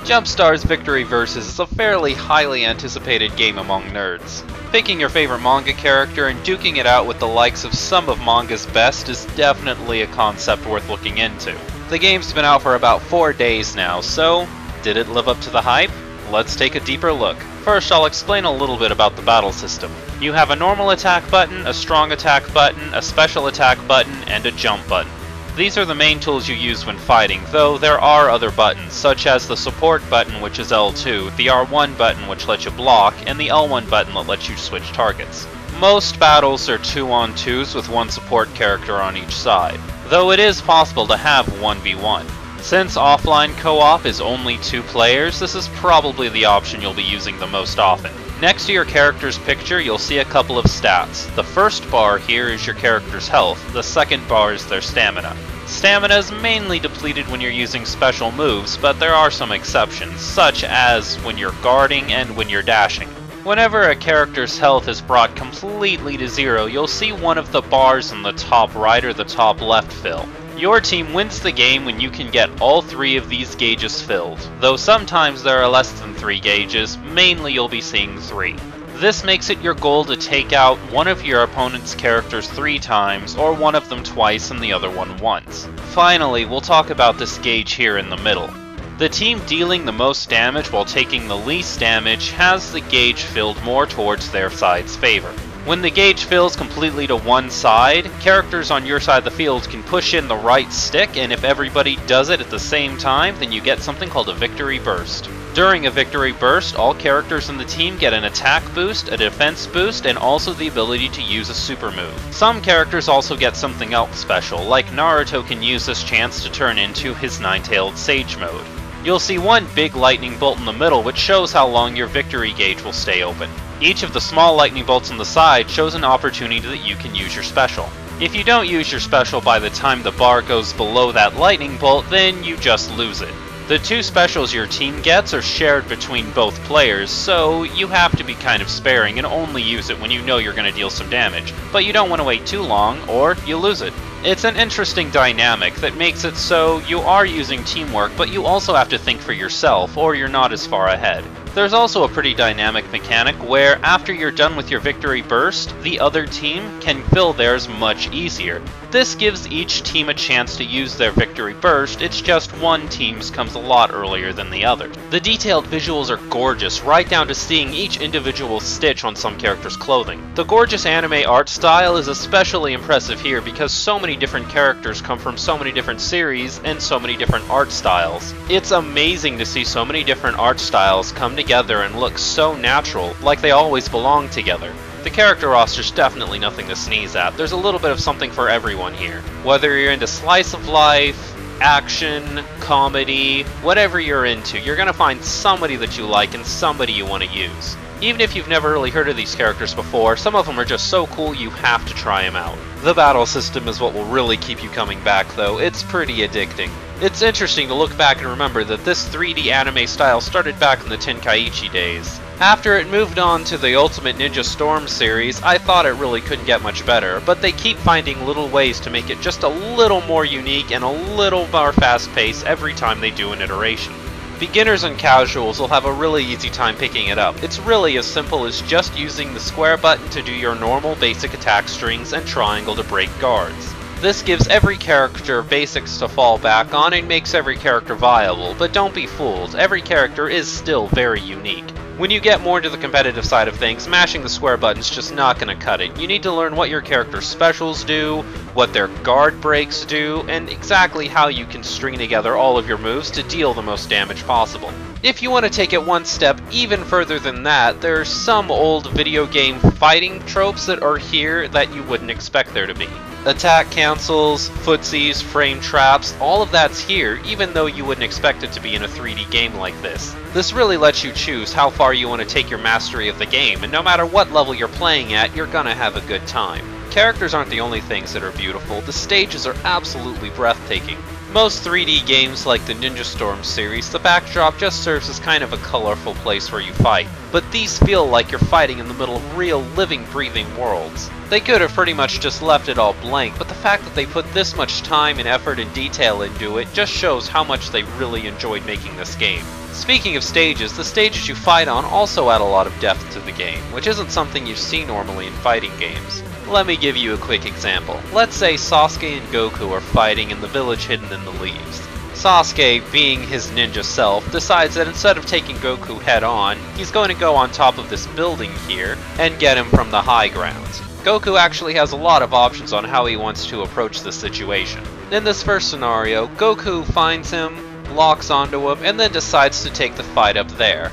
Jumpstar's Victory Versus is a fairly highly anticipated game among nerds. Picking your favorite manga character and duking it out with the likes of some of manga's best is definitely a concept worth looking into. The game's been out for about 4 days now, so did it live up to the hype? Let's take a deeper look. First, I'll explain a little bit about the battle system. You have a normal attack button, a strong attack button, a special attack button, and a jump button. These are the main tools you use when fighting, though there are other buttons, such as the support button, which is L2, the R1 button, which lets you block, and the L1 button that lets you switch targets. Most battles are 2-on-2s with one support character on each side, though it is possible to have 1v1. Since offline co-op is only 2 players, this is probably the option you'll be using the most often. Next to your character's picture, you'll see a couple of stats. The first bar here is your character's health, the second bar is their stamina. Stamina is mainly depleted when you're using special moves, but there are some exceptions, such as when you're guarding and when you're dashing. Whenever a character's health is brought completely to 0, you'll see one of the bars in the top right or the top left fill. Your team wins the game when you can get all 3 of these gauges filled, though sometimes there are less than 3 gauges, mainly you'll be seeing 3. This makes it your goal to take out one of your opponent's characters 3 times, or one of them twice and the other one once. Finally, we'll talk about this gauge here in the middle. The team dealing the most damage while taking the least damage has the gauge filled more towards their side's favor. When the gauge fills completely to one side, characters on your side of the field can push in the right stick, and if everybody does it at the same time, then you get something called a victory burst. During a victory burst, all characters in the team get an attack boost, a defense boost, and also the ability to use a super move. Some characters also get something else special, like Naruto can use this chance to turn into his nine-tailed sage mode. You'll see one big lightning bolt in the middle, which shows how long your victory gauge will stay open. Each of the small lightning bolts on the side shows an opportunity that you can use your special. If you don't use your special by the time the bar goes below that lightning bolt, then you just lose it. The 2 specials your team gets are shared between both players, so you have to be kind of sparing and only use it when you know you're going to deal some damage, but you don't want to wait too long or you lose it. It's an interesting dynamic that makes it so you are using teamwork, but you also have to think for yourself, or you're not as far ahead. There's also a pretty dynamic mechanic where after you're done with your victory burst, the other team can fill theirs much easier. This gives each team a chance to use their victory burst, it's just one team's comes a lot earlier than the other. The detailed visuals are gorgeous, right down to seeing each individual stitch on some character's clothing. The gorgeous anime art style is especially impressive here because so many different characters come from so many different series and so many different art styles. It's amazing to see so many different art styles come together and look so natural, like they always belong together. The character roster's definitely nothing to sneeze at. There's a little bit of something for everyone here. Whether you're into slice of life, action, comedy, whatever you're into, you're gonna find somebody that you like and somebody you want to use. Even if you've never really heard of these characters before, some of them are just so cool you have to try them out. The battle system is what will really keep you coming back though, it's pretty addicting. It's interesting to look back and remember that this 3D anime style started back in the Tenkaichi days. After it moved on to the Ultimate Ninja Storm series, I thought it really couldn't get much better, but they keep finding little ways to make it just a little more unique and a little more fast-paced every time they do an iteration. Beginners and casuals will have a really easy time picking it up. It's really as simple as just using the square button to do your normal basic attack strings and triangle to break guards. This gives every character basics to fall back on and makes every character viable, but don't be fooled, every character is still very unique. When you get more into the competitive side of things, mashing the square button's just not going to cut it. You need to learn what your character's specials do, what their guard breaks do, and exactly how you can string together all of your moves to deal the most damage possible. If you want to take it one step even further than that, there's some old video game fighting tropes that are here that you wouldn't expect there to be. Attack cancels, footsies, frame traps, all of that's here, even though you wouldn't expect it to be in a 3D game like this. This really lets you choose how far you want to take your mastery of the game, and no matter what level you're playing at, you're gonna have a good time. Characters aren't the only things that are beautiful, the stages are absolutely breathtaking. Most 3D games like the Ninja Storm series, the backdrop just serves as kind of a colorful place where you fight, but these feel like you're fighting in the middle of real living, breathing worlds. They could have pretty much just left it all blank, but the fact that they put this much time and effort and detail into it just shows how much they really enjoyed making this game. Speaking of stages, the stages you fight on also add a lot of depth to the game, which isn't something you see normally in fighting games. Let me give you a quick example. Let's say Sasuke and Goku are fighting in the village hidden in the leaves. Sasuke, being his ninja self, decides that instead of taking Goku head on, he's going to go on top of this building here and get him from the high grounds. Goku actually has a lot of options on how he wants to approach this situation. In this first scenario, Goku finds him, locks onto him, and then decides to take the fight up there.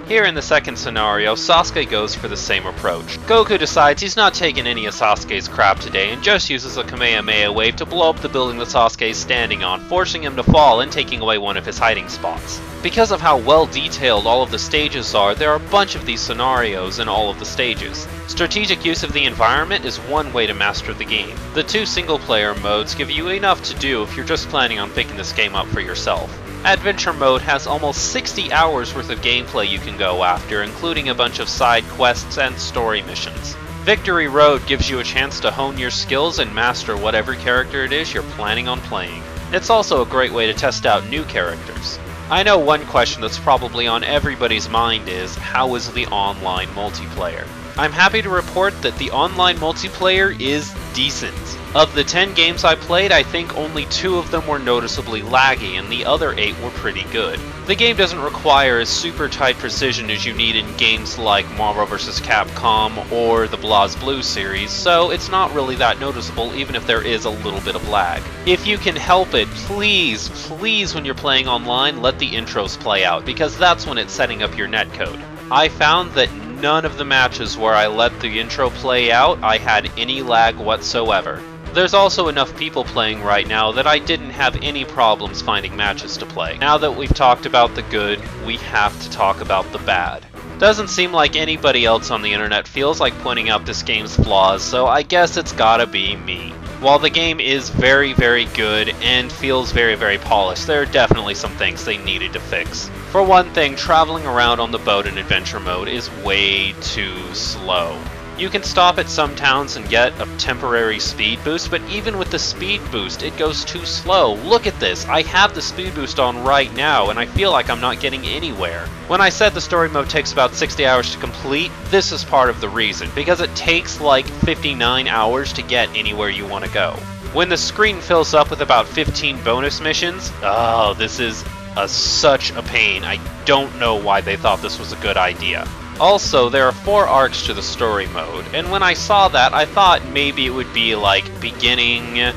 Here in the second scenario, Sasuke goes for the same approach. Goku decides he's not taking any of Sasuke's crap today and just uses a Kamehameha wave to blow up the building that Sasuke is standing on, forcing him to fall and taking away one of his hiding spots. Because of how well detailed all of the stages are, there are a bunch of these scenarios in all of the stages. Strategic use of the environment is one way to master the game. The two single-player modes give you enough to do if you're just planning on picking this game up for yourself. Adventure mode has almost 60 hours worth of gameplay you can go after, including a bunch of side quests and story missions. Victory Road gives you a chance to hone your skills and master whatever character it is you're planning on playing. It's also a great way to test out new characters. I know one question that's probably on everybody's mind is, how is the online multiplayer? I'm happy to report that the online multiplayer is decent. Of the 10 games I played, I think only 2 of them were noticeably laggy, and the other 8 were pretty good. The game doesn't require as super tight precision as you need in games like Marvel vs. Capcom or the BlazBlue series, so it's not really that noticeable even if there is a little bit of lag. If you can help it, please when you're playing online, let the intros play out, because that's when it's setting up your netcode. I found that none of the matches where I let the intro play out, I had any lag whatsoever. There's also enough people playing right now that I didn't have any problems finding matches to play. Now that we've talked about the good, we have to talk about the bad. Doesn't seem like anybody else on the internet feels like pointing out this game's flaws, so I guess it's gotta be me. While the game is very good and feels very polished, there are definitely some things they needed to fix. For one thing, traveling around on the boat in adventure mode is way too slow. You can stop at some towns and get a temporary speed boost, but even with the speed boost, it goes too slow. Look at this, I have the speed boost on right now, and I feel like I'm not getting anywhere. When I said the story mode takes about 60 hours to complete, this is part of the reason, because it takes like 59 hours to get anywhere you want to go. When the screen fills up with about 15 bonus missions, oh, this is such a pain. I don't know why they thought this was a good idea. Also, there are 4 arcs to the story mode, and when I saw that, I thought maybe it would be like beginning,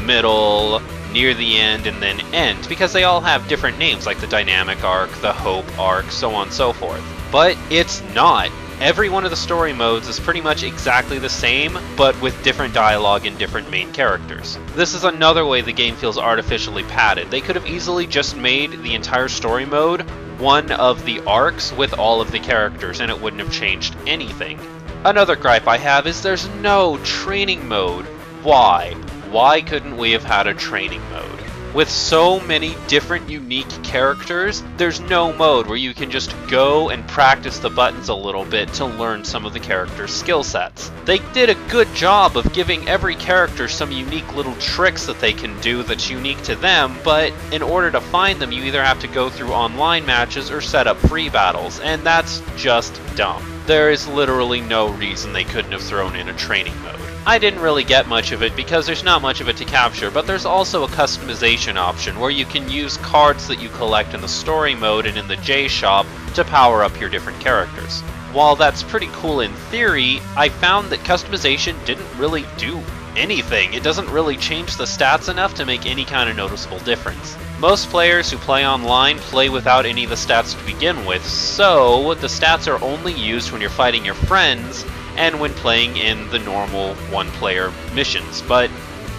middle, near the end, and then end, because they all have different names, like the Dynamic arc, the Hope arc, so on and so forth. But it's not. Every one of the story modes is pretty much exactly the same, but with different dialogue and different main characters. This is another way the game feels artificially padded. They could have easily just made the entire story mode one of the arcs with all of the characters, and it wouldn't have changed anything. Another gripe I have is there's no training mode. Why? Why couldn't we have had a training mode? With so many different unique characters, there's no mode where you can just go and practice the buttons a little bit to learn some of the characters' skill sets. They did a good job of giving every character some unique little tricks that they can do that's unique to them, but in order to find them, you either have to go through online matches or set up free battles, and that's just dumb. There is literally no reason they couldn't have thrown in a training mode. I didn't really get much of it because there's not much of it to capture, but there's also a customization option where you can use cards that you collect in the story mode and in the J shop to power up your different characters. While that's pretty cool in theory, I found that customization didn't really do anything. It doesn't really change the stats enough to make any kind of noticeable difference. Most players who play online play without any of the stats to begin with, so the stats are only used when you're fighting your friends and when playing in the normal one-player missions. But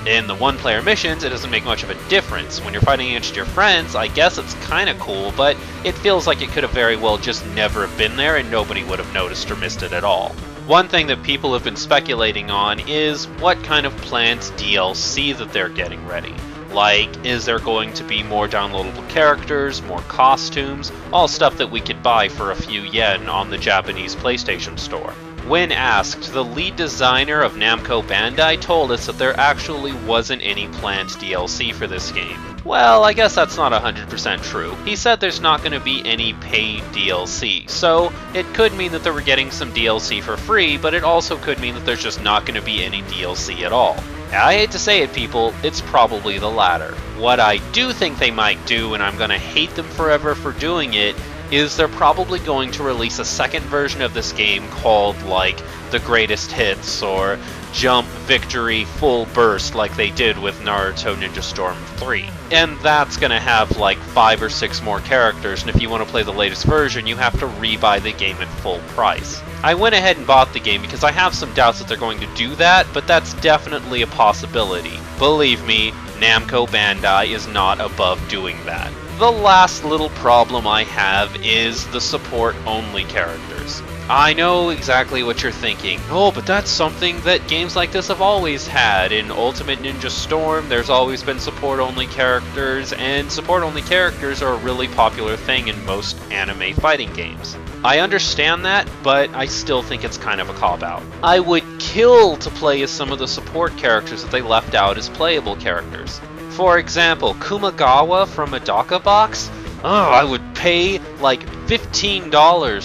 in the one-player missions, it doesn't make much of a difference. When you're fighting against your friends, I guess it's kind of cool, but it feels like it could have very well just never have been there and nobody would have noticed or missed it at all. One thing that people have been speculating on is what kind of planned DLC that they're getting ready. Like, is there going to be more downloadable characters, more costumes, all stuff that we could buy for a few yen on the Japanese PlayStation Store. When asked, the lead designer of Namco Bandai told us that there actually wasn't any planned DLC for this game. Well, I guess that's not 100% true. He said there's not going to be any paid DLC, so it could mean that they were getting some DLC for free, but it also could mean that there's just not going to be any DLC at all. I hate to say it, people, it's probably the latter. What I do think they might do, and I'm going to hate them forever for doing it, is they're probably going to release a second version of this game called, like, The Greatest Hits, or Jump, Victory, Full Burst, like they did with Naruto Ninja Storm 3. And that's gonna have, like, 5 or 6 more characters, and if you want to play the latest version, you have to rebuy the game at full price. I went ahead and bought the game because I have some doubts that they're going to do that, but that's definitely a possibility. Believe me, Namco Bandai is not above doing that. The last little problem I have is the support-only characters. I know exactly what you're thinking. Oh, but that's something that games like this have always had. In Ultimate Ninja Storm, there's always been support-only characters, and support-only characters are a really popular thing in most anime fighting games. I understand that, but I still think it's kind of a cop-out. I would kill to play as some of the support characters that they left out as playable characters. For example, Kumagawa from Medaka Box. Oh, I would pay like $15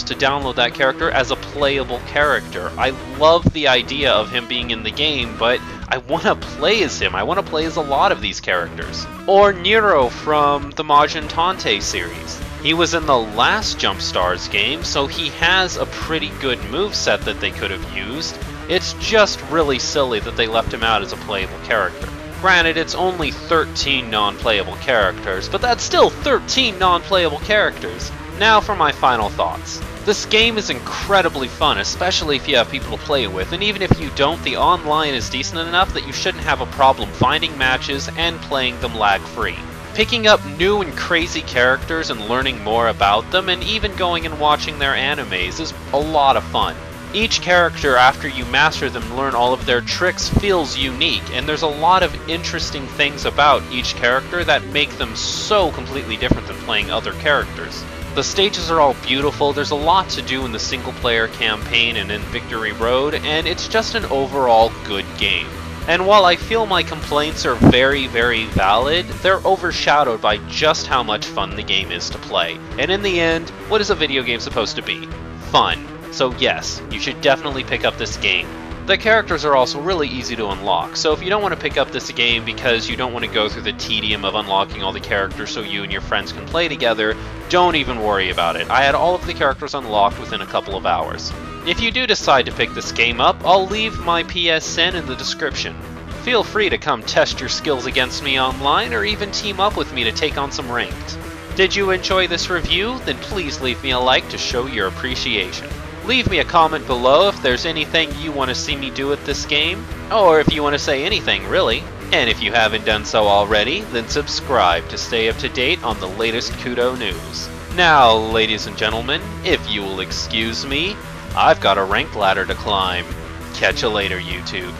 to download that character as a playable character. I love the idea of him being in the game, but I want to play as him. I want to play as a lot of these characters. Or Nero from the Majin Tante series. He was in the last Jump Stars game, so he has a pretty good moveset that they could have used. It's just really silly that they left him out as a playable character. Granted, it's only 13 non-playable characters, but that's still 13 non-playable characters. Now for my final thoughts. This game is incredibly fun, especially if you have people to play with, and even if you don't, the online is decent enough that you shouldn't have a problem finding matches and playing them lag-free. Picking up new and crazy characters and learning more about them, and even going and watching their animes is a lot of fun. Each character, after you master them and learn all of their tricks, feels unique, and there's a lot of interesting things about each character that make them so completely different than playing other characters. The stages are all beautiful, there's a lot to do in the single-player campaign and in Victory Road, and it's just an overall good game. And while I feel my complaints are very, very valid, they're overshadowed by just how much fun the game is to play. And in the end, what is a video game supposed to be? Fun. So yes, you should definitely pick up this game. The characters are also really easy to unlock, so if you don't want to pick up this game because you don't want to go through the tedium of unlocking all the characters so you and your friends can play together, don't even worry about it. I had all of the characters unlocked within a couple of hours. If you do decide to pick this game up, I'll leave my PSN in the description. Feel free to come test your skills against me online, or even team up with me to take on some ranked. Did you enjoy this review? Then please leave me a like to show your appreciation. Leave me a comment below if there's anything you want to see me do with this game, or if you want to say anything really. And if you haven't done so already, then subscribe to stay up to date on the latest Kudou news. Now, ladies and gentlemen, if you will excuse me, I've got a ranked ladder to climb. Catch you later, YouTube.